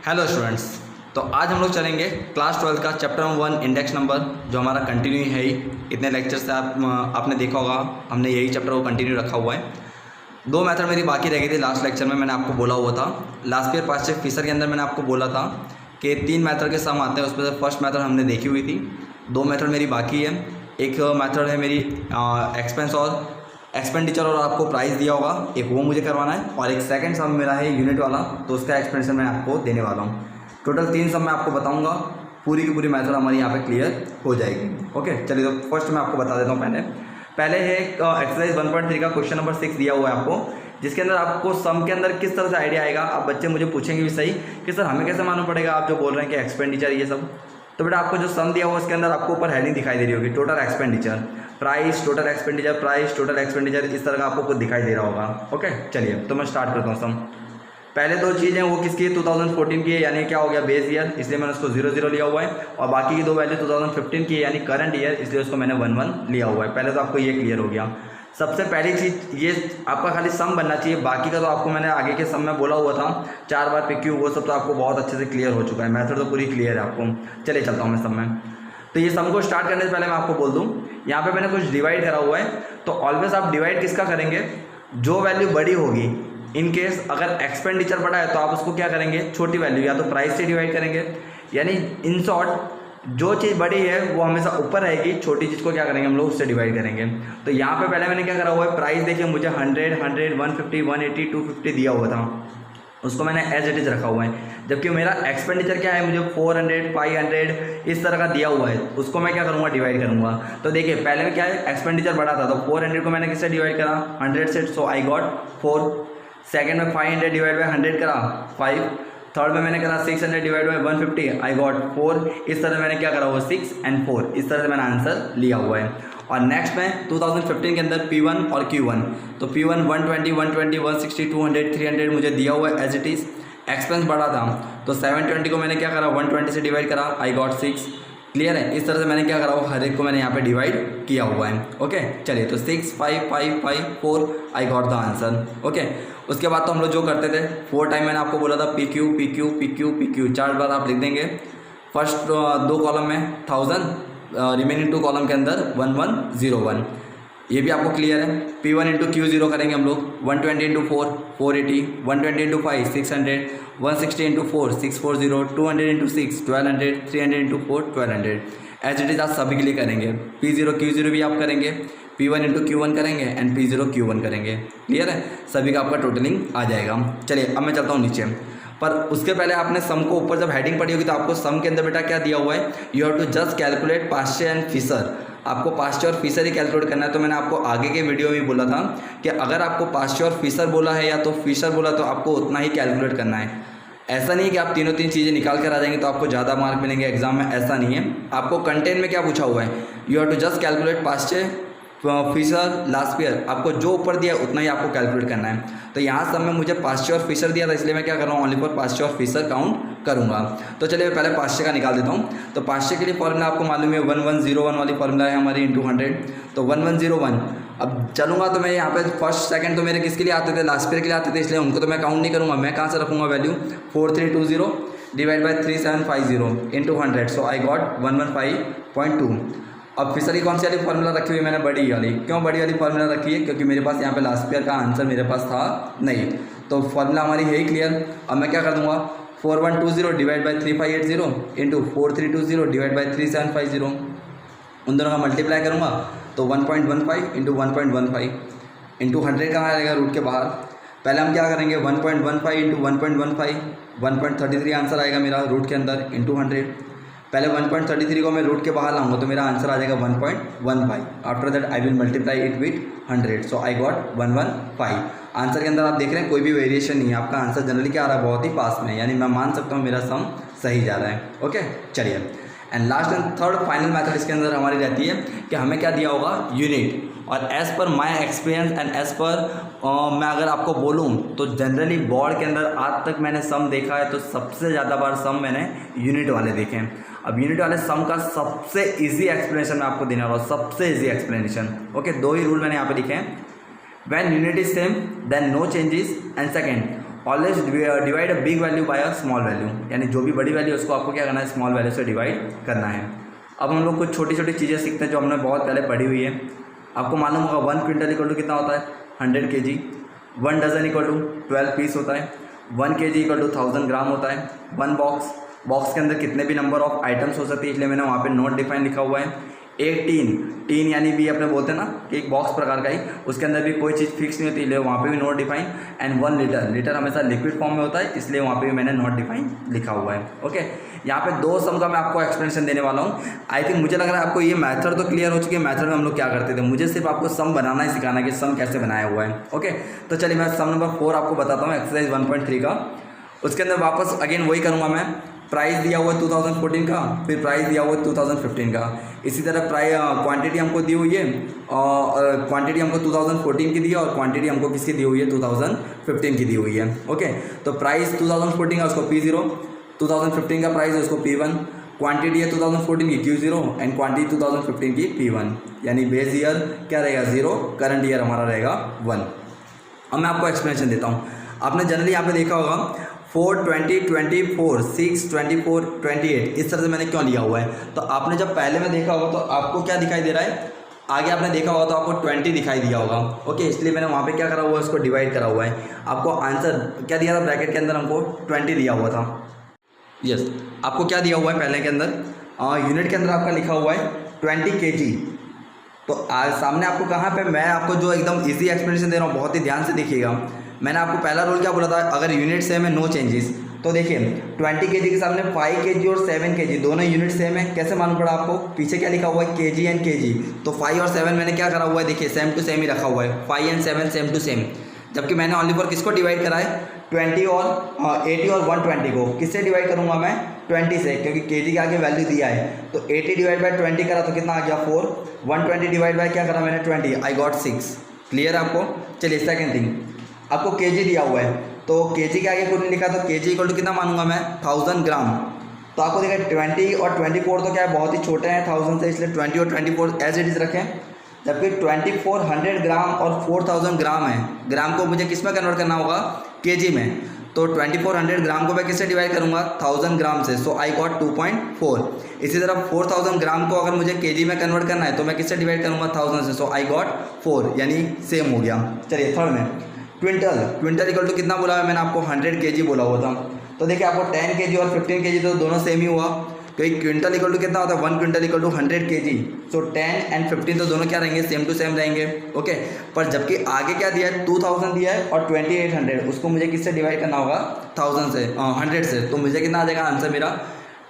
Hello students. तो आज हम लोग चलेंगे क्लास 12 का चैप्टर नंबर 1 इंडेक्स नंबर, जो हमारा कंटिन्यू है ही। इतने लेक्चर से आपने देखा होगा, हमने यही चैप्टर को कंटिन्यू रखा हुआ है। दो मेथड मेरी बाकी रह गई थी लास्ट लेक्चर में, मैंने आपको बोला हुआ था। लास्ट ईयर पास्ट फिशर के अंदर मैंने आपको बोला था कि 3 मेथड के सम आते हैं, उसमें से फर्स्ट मेथड हमने देखी हुई थी। 2 मेथड मेरी बाकी है। एक मेथड है मेरी एक्सपेंस और एक्सपेंडिचर और आपको प्राइस दिया होगा, एक वो मुझे करवाना है। और एक सेकंड सम मेरा है यूनिट वाला, तो उसका एक्सप्लेनेशन मैं आपको देने वाला हूँ। टोटल 3 सम मैं आपको बताऊँगा, पूरी की पूरी मेथड हमारी यहाँ पे क्लियर हो जाएगी। ओके, चलिए तो फर्स्ट मैं आपको बता देता हूँ। पहले है एक्सरसाइज 1.3 का क्वेश्चन नंबर 6 दिया हुआ है आपको, जिसके अंदर आपको सम के अंदर किस तरह से आइडिया आएगा। आप बच्चे मुझे पूछेंगे भी सही कि सर हमें कैसे मालूम पड़ेगा, आप जो बोल रहे हैं कि एक्सपेंडिचर ये सब। तो बेटा आपको जो सम दिया हुआ उसके अंदर आपको ऊपर हेडिंग दिखाई दे रही होगी, total expenditure, price, total expenditure, price, total expenditure, इस तरह का आपको कुछ दिखाई दे रहा होगा। ओके, चलिए तो मैं स्टार्ट करता हूँ सम। पहले 2 चीज़ें वो किसकी है, 2014 की है, यानी क्या हो गया बेस ईयर, इसलिए मैंने उसको 0 लिया हुआ है। और बाकी की 2 वैल्यू 2015 की है, यानी करंट ईयर, इसलिए उसको मैंने 1 लिया हुआ है। पहले तो आपको ये क्लियर हो गया। सबसे पहली चीज़ ये आपका खाली सम बनना चाहिए, बाकी का तो आपको मैंने आगे के सम में बोला हुआ था 4 बार PQ, वो सब तो आपको बहुत अच्छे से क्लियर हो चुका है। मेथड तो पूरी क्लियर है आपको। चलिए चलता हूँ मैं सम में। तो ये सम को स्टार्ट करने से पहले मैं आपको बोल दूँ, यहाँ पे मैंने कुछ डिवाइड करा हुआ है। तो ऑलवेज आप डिवाइड किसका करेंगे, जो वैल्यू बड़ी होगी। इन केस अगर एक्सपेंडिचर बड़ा है तो आप उसको क्या करेंगे, छोटी वैल्यू या तो प्राइस से डिवाइड करेंगे। यानी इन शॉर्ट जो चीज़ बड़ी है वो हमेशा ऊपर रहेगी, छोटी चीज़ को क्या करेंगे हम लोग उससे डिवाइड करेंगे। तो यहाँ पे पहले मैंने क्या करा हुआ है, प्राइस देखिए मुझे 100, 100, 150, 180, 250 दिया हुआ था, उसको मैंने एज इट इज रखा हुआ है। जबकि मेरा एक्सपेंडिचर क्या है, मुझे 400, 500 इस तरह का दिया हुआ है, उसको मैं क्या करूँगा, डिवाइड करूँगा। तो देखिए पहले में क्या है, एक्सपेंडिचर बड़ा था तो 400 को मैंने किससे डिवाइड करा, 100 से, सो आई गॉट 4। सेकेंड में 500 डिवाइड बाई 100 करा 5। थर्ड में मैंने करा 600 डिवाइड बाई 150, आई गॉट 4। इस तरह मैंने क्या करा हुआ, 6 and 4, इस तरह से मैंने आंसर लिया हुआ है। और नेक्स्ट में 2015 के अंदर P1 और Q1, तो P1 120, 120, 160, 200, 300 मुझे दिया हुआ है एज इट इज़। एक्सपेंस बढ़ा था तो 720 को मैंने क्या करा, 120 से डिवाइड करा, आई गॉट 6। क्लियर है, इस तरह से मैंने क्या करा हुआ, हर एक को मैंने यहाँ पे डिवाइड किया हुआ है। ओके, चलिए तो 6, 5, 5, 5, 4, I got the answer. Okay, उसके बाद तो हम लोग जो करते थे 4 टाइम मैंने आपको बोला था PQ, PQ, PQ, PQ, 4 बार आप लिख देंगे। फर्स्ट 2 कॉलम में 1000, रिमेनिंग 2 कॉलम के अंदर 1101, ये भी आपको क्लियर है। P1 इंटू Q0 करेंगे हम लोग, 120 into 4, 480, 120 into 5, 600, 160 into 4, 640, 200 into 6, 1200, 300 into 4, 1200। As it is आप सभी के लिए करेंगे। P0 Q0 भी आप करेंगे, P1 इंटू Q1 करेंगे एंड P0 Q1 करेंगे। क्लियर है, सभी का आपका टोटलिंग आ जाएगा। चलिए अब मैं चलता हूँ नीचे, पर उसके पहले आपने सम को ऊपर जब हेडिंग पढ़ी होगी तो आपको सम के अंदर बेटा क्या दिया हुआ है, you have to just calculate past year and Fisher. आपको पास्ट ईयर और फिशर ही कैलकुलेट करना है। तो मैंने आपको आगे के वीडियो में बोला था कि अगर आपको पास्ट ईयर और फिशर बोला है या तो फिशर बोला तो आपको उतना ही कैलकुलेट करना है। ऐसा नहीं कि आप तीनों चीज़ें निकाल कर आ जाएंगे तो आपको ज़्यादा मार्क मिलेंगे एग्जाम में, ऐसा नहीं है। आपको कंटेंट में क्या पूछा हुआ है, you have to just calculate past year, Fisher, last year, आपको जो ऊपर दिया उतना ही आपको कैलकुलेट करना है। तो यहाँ सब में मुझे पास्ट ईयर और फिशर दिया था, इसलिए मैं क्या कर रहा हूँ, ओनली फॉर पास्ट ईयर और फिशर काउंट करूँगा। तो चलिए मैं पहले पास्ट ईयर का निकाल देता हूँ। तो पास्ट ईयर के लिए फॉर्मूला आपको मालूम है 1101 वाली फॉर्मूला है हमारी इंटू 100, तो 1101। अब चलूँगा तो मैं यहाँ पे फर्स्ट सेकंड तो मेरे किसके लिए आते थे, लास्ट ईयर के लिए आते थे, इसलिए उनको तो मैं काउंट नहीं करूँगा। मैं कहाँ से रखूँगा value, 4320 divide by 3750 into 100, so I got 115.2। अब फिशर की कौन सी वाली फॉर्मूला रखी हुई है, मैंने बड़ी वाली। क्यों बड़ी वाली फॉर्मूला रखी है, क्योंकि मेरे पास यहाँ पे लास्ट ईयर का आंसर मेरे पास था नहीं, तो फॉर्मूला हमारी है ही क्लियर। अब मैं क्या कर दूँगा, 4120 divide by 3580 into 4320 divide by 3750, उन दोनों का मल्टीप्लाई करूँगा तो 1.15 इंटू 1.15 इंटू 100 कहाँ आएगा, रूट के बाहर। पहले हम क्या करेंगे, 1.15 इंटू 1.15, 1.33 आंसर आएगा मेरा रूट के अंदर इंटू 100। पहले 1.33 को मैं रूट के बाहर लाऊंगा तो मेरा आंसर आ जाएगा 1.15। After that I will multiply it with 100, so I got 115। Answer के अंदर आप देख रहे हैं कोई भी वेरिएशन नहीं है, आपका आंसर जनरली क्या आ रहा है, बहुत ही पास में, यानी मैं मान सकता हूँ मेरा सम सही जा रहा है। ओके, चलिए and last and third final method इसके अंदर हमारी रहती है कि हमें क्या दिया होगा, यूनिट। और as per my experience and as per मैं अगर आपको बोलूँ तो जनरली बोर्ड के अंदर आज तक मैंने सम देखा है तो सबसे ज़्यादा बार सम मैंने यूनिट वाले देखे हैं। अब यूनिट वाले सम का सबसे इजी एक्सप्लेनेशन मैं आपको देने वाला हूँ, सबसे इजी एक्सप्लेनेशन। ओके, 2 ही रूल मैंने यहाँ पे लिखे हैं। When unit is same then no changes, and second always divide a big value by a small value, यानी जो भी बड़ी वैल्यू है उसको आपको क्या करना है, स्मॉल वैल्यू से डिवाइड करना है। अब हम लोग कुछ छोटी छोटी चीज़ें सीखते हैं जो हमने बहुत पहले पढ़ी हुई है। आपको मालूम होगा 1 क्विंटल इक्वल टू कितना होता है, 100 kg। 1 dozen equal to 12 piece होता है। 1 kg इक्वल टू 1000 ग्राम होता है। 1 बॉक्स के अंदर कितने भी नंबर ऑफ आइटम्स हो सकती है, इसलिए मैंने वहाँ पे नॉट डिफाइन लिखा हुआ है। एक टीन यानी भी अपने बोलते हैं ना कि एक बॉक्स प्रकार का ही, उसके अंदर भी कोई चीज़ फिक्स नहीं होती, इसलिए वहाँ पे भी नॉट डिफाइन। एंड 1 लीटर हमेशा लिक्विड फॉर्म में होता है, इसलिए वहाँ पे भी मैंने नॉट डिफाइन लिखा हुआ है। ओके, यहाँ पे 2 सम का मैं आपको एक्सप्लेनेशन देने वाला हूँ। आई थिंक मुझे लग रहा है आपको ये मेथड तो क्लियर हो चुकी है। मेथड में हम लोग क्या करते थे, मुझे सिर्फ आपको सम बनाना ही सिखाना है कि सम कैसे बनाया हुआ है। ओके, तो चलिए मैं सम नंबर 4 आपको बताता हूँ, एक्सरसाइज 1.3 का। उसके अंदर वापस अगेन वही करूँगा मैं। प्राइस दिया हुआ है 2014 का, फिर प्राइस दिया हुआ है 2015 का। इसी तरह क्वांटिटी हमको दी हुई है, और क्वांटिटी हमको 2014 की दी है, और क्वांटिटी हमको किसकी दी हुई है, 2015 की दी हुई है। ओके, तो प्राइस 2014 का उसको P0, 2015 का प्राइस है उसको P1, क्वांटिटी है 2014 की Q0 एंड क्वांटिटी 2015 की P1, यानी बेस ईयर क्या रहेगा 0, करंट ईयर हमारा रहेगा 1। अब मैं आपको एक्सप्लेनेशन देता हूँ। आपने जनरली यहाँ पे देखा होगा 4, 20, 24, 6, 24, 28 इस तरह से मैंने क्यों लिया हुआ है। तो आपने जब पहले में देखा होगा तो आपको क्या दिखाई दे रहा है, आगे आपने देखा होगा तो आपको 20 दिखाई दिया होगा। ओके, इसलिए मैंने वहाँ पे क्या करा हुआ है, उसको डिवाइड करा हुआ है। आपको आंसर क्या दिया था, ब्रैकेट के अंदर हमको 20 दिया हुआ था। यस, आपको क्या दिया हुआ है पहले के अंदर, यूनिट के अंदर आपका लिखा हुआ है 20 kg। तो सामने आपको कहाँ पे मैं आपको जो एकदम ईजी एक्सप्लेनेशन दे रहा हूँ, बहुत ही ध्यान से देखिएगा। मैंने आपको पहला रूल क्या बोला था, अगर यूनिट सेम है नो चेंजेस। तो देखिए 20 kg के सामने 5 kg और 7 kg दोनों यूनिट सेम है। कैसे मालूम पड़ा आपको, पीछे क्या लिखा हुआ है kg एंड kg। तो 5 और 7 मैंने क्या करा हुआ है, देखिए सेम टू सेम ही रखा हुआ है, 5 एंड 7 सेम टू सेम। जबकि मैंने ओनली फॉर किसको डिवाइड करा है, 20 और 80 और 120 को। किससे डिवाइड करूँगा मैं, 20 से, क्योंकि kg के आगे वैल्यू दिया है। तो 80 डिवाइड बाय 20 करा तो कितना आ गया 4। 120 डिवाइड बाय क्या करा मैंने 20, आई गॉट 6। क्लियर है आपको। चलिए सेकेंड थिंग, आपको kg दिया हुआ है, तो kg के आगे कुछ नहीं लिखा, तो kg इक्वल टू कितना मानूंगा मैं, 1000 ग्राम। तो आपको देखा 20 और 24 तो क्या है, बहुत ही छोटे हैं 1000 से, इसलिए 20 और 24 एज इट इज़ रखें। जबकि 2400 ग्राम और 4000 ग्राम है। ग्राम को मुझे किस में कन्वर्ट करना होगा, kg में। तो 2400 ग्राम को मैं किससे डिवाइड करूँगा, 1000 ग्राम से। So I got 2.4। इसी तरह 4000 ग्राम को अगर मुझे kg में कन्वर्ट करना है तो मैं किससे डिवाइड करूँगा, 1000 से। सो आई गॉट 4, यानी सेम हो गया। चलिए थर्ड में क्विंटल इक्वल टू कितना बोला है मैंने आपको, 100 kg बोला हुआ था। तो देखिए आपको 10 kg और 15 kg तो दोनों सेम ही हुआ, क्योंकि क्विंटल इक्वल टू कितना होता है, 1 quintal equal to 100 kg। So 10 and 15 तो दोनों क्या रहेंगे, सेम टू सेम रहेंगे। ओके, पर जबकि आगे क्या दिया है, 2000 दिया है और 2800, उसको मुझे किससे डिवाइड करना होगा, 1000 से, 100 से। तो मुझे कितना आ जाएगा आंसर मेरा,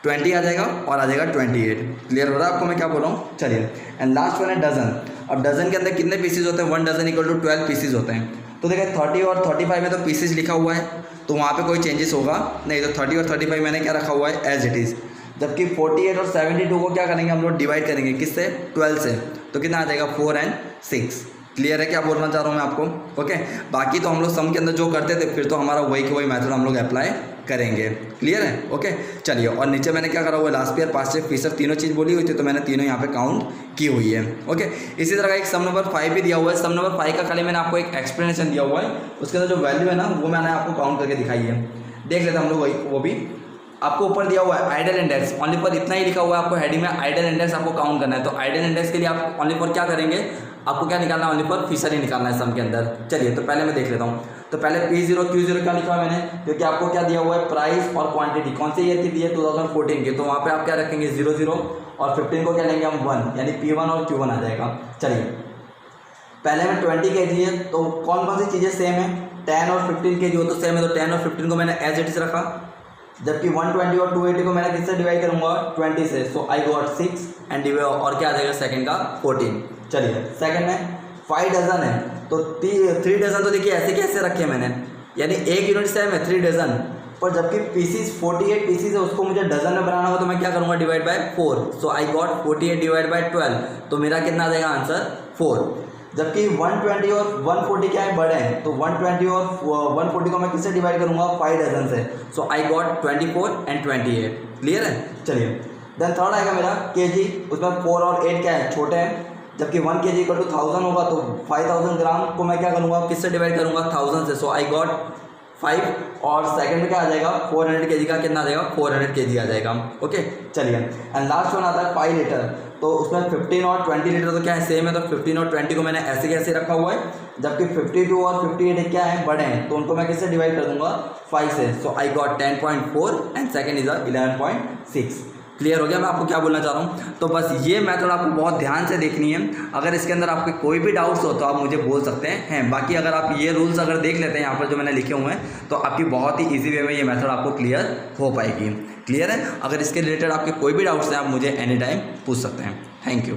20 आ जाएगा और आ जाएगा 28। क्लियर हो रहा है आपको मैं क्या बोल रहा हूँ। चलिए एंड लास्ट वन है डजन। अब डजन के अंदर कितने पीसेज होते हैं, 1 डजन इक्वल टू 12 पीसेज होते हैं। तो देखिए 30 और 35 में तो पीसेज लिखा हुआ है, तो वहाँ पे कोई चेंजेस होगा नहीं। तो 30 और 35 मैंने क्या रखा हुआ है, एज इट इज़। जबकि 48 और 72 को क्या करेंगे हम लोग, डिवाइड करेंगे किससे, 12 से। तो कितना आ जाएगा, 4 एंड 6। क्लियर है क्या बोलना चाह रहा हूँ मैं आपको। ओके, बाकी तो हम लोग सम के अंदर जो करते थे फिर तो हमारा वही के वही मेथड हम लोग अप्लाई करेंगे। क्लियर है। ओके, चलिए और नीचे मैंने क्या करा हुआ है, last year, past year, Fisher तीनों चीज़ बोली हुई थी, तो मैंने तीनों यहाँ पे काउंट की हुई है। ओके, इसी तरह का एक सम नंबर 5 भी दिया हुआ है। सम नंबर 5 का खाली मैंने आपको एक एक्सप्लेनेशन दिया हुआ है, उसके अंदर जो वैल्यू है ना वो मैंने आपको काउंट करके दिखाई है। देख लेते हैं हम लोग वही, वो भी आपको ऊपर दिया हुआ है आइडल इंडेक्स। ओनली फॉर इतना ही लिखा हुआ है आपको हेडिंग में, आइडल इंडेक्स आपको काउंट करना है। तो आइडल इंडेक्स के लिए आप ओनली फॉर क्या करेंगे, आपको क्या निकालना है, ओनली फॉर फीसर ही निकालना है सम के अंदर। चलिए तो पहले मैं देख लेता हूँ। तो पहले P0 Q0 क्या लिखा है मैंने, क्योंकि आपको क्या दिया हुआ है, प्राइस और क्वांटिटी। कौन सी ईयर की दी है, 2014 की। तो वहाँ पे आप क्या रखेंगे, 00 और 15 को क्या लेंगे हम 1, यानी P1 और Q1 आ जाएगा। चलिए पहले में 20 kg है, तो कौन कौन सी चीज़ें सेम है, 10 और 15 kg हो तो सेम है, तो 10 और 15 को मैंने एज इट इज रखा। जबकि 120 और 280 को मैंने किससे डिवाइड करूंगा, 20 से। सो आई गॉट 6 एंड और क्या आ जाएगा सेकंड का 14। चलिए सेकंड में 5 डजन है, तो 3 डजन तो देखिए ऐसे कैसे रखे मैंने, यानी एक यूनिट सेम है 3 डजन। पर जबकि पीसीस 48 पीसीस है, उसको मुझे डजन में बनाना हो तो मैं क्या करूँगा, divide by 4। So I got 48 divide by 12, तो मेरा कितना आ जाएगा आंसर 4। जबकि 120 और 140 क्या है, बड़े हैं, तो 120 और 140 को मैं किससे डिवाइड करूंगा, 5 डजन से। So I got 24 and 28। Clear है। चलिए देन थर्ड आएगा मेरा केजी, उसमें 4 और 8 क्या है, छोटे हैं। जबकि 1 kg इक्वल टू 1000 होगा, तो 5000 ग्राम को मैं क्या करूँगा, किससे डिवाइड करूँगा, 1000 से। सो आई गॉट 5 और सेकंड में क्या आ जाएगा 400 kg का कितना आ जाएगा 400 kg आ जाएगा। ओके चलिए, एंड लास्ट वन आता है 5 लीटर। तो उसमें 15 और 20 लीटर तो क्या है सेम है, तो 15 और 20 को मैंने ऐसे कैसे रखा हुआ है, जबकि 52 और 58 क्या है बड़े हैं, तो उनको मैं किससे डिवाइड कर दूंगा 5 से। So I got 10.4 and second is 11.6। Clear हो गया मैं आपको क्या बोलना चाह रहा हूँ। तो बस ये मेथड आपको बहुत ध्यान से देखनी है। अगर इसके अंदर आपके कोई भी डाउट्स हो तो आप मुझे बोल सकते हैं। बाकी अगर आप ये रूल्स अगर देख लेते हैं यहाँ पर जो मैंने लिखे हुए हैं, तो आपकी बहुत ही ईजी वे में ये मेथड आपको क्लियर हो पाएगी। क्लियर है? अगर इसके रिलेटेड आपके कोई भी डाउट्स हैं आप मुझे एनी टाइम पूछ सकते हैं। Thank you.